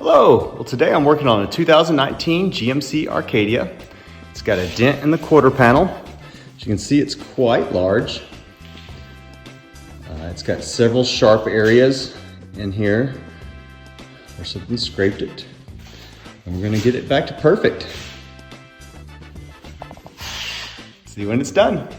Hello, well today I'm working on a 2019 GMC Acadia. It's got a dent in the quarter panel. As you can see, it's quite large. It's got several sharp areas in here where something scraped it. And we're gonna get it back to perfect. See when it's done.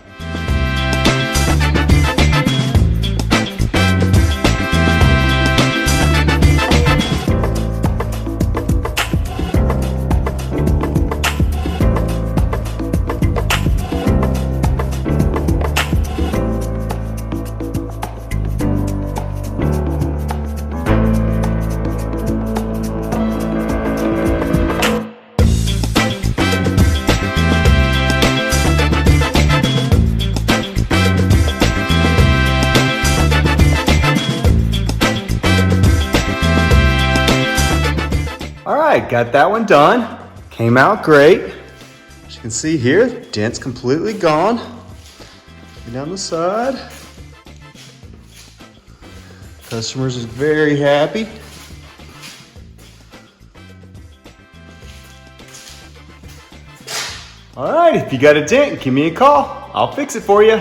All right, got that one done. Came out great. As you can see here, the dent's completely gone. Down the side. Customers is very happy. All right, if you got a dent, give me a call. I'll fix it for you.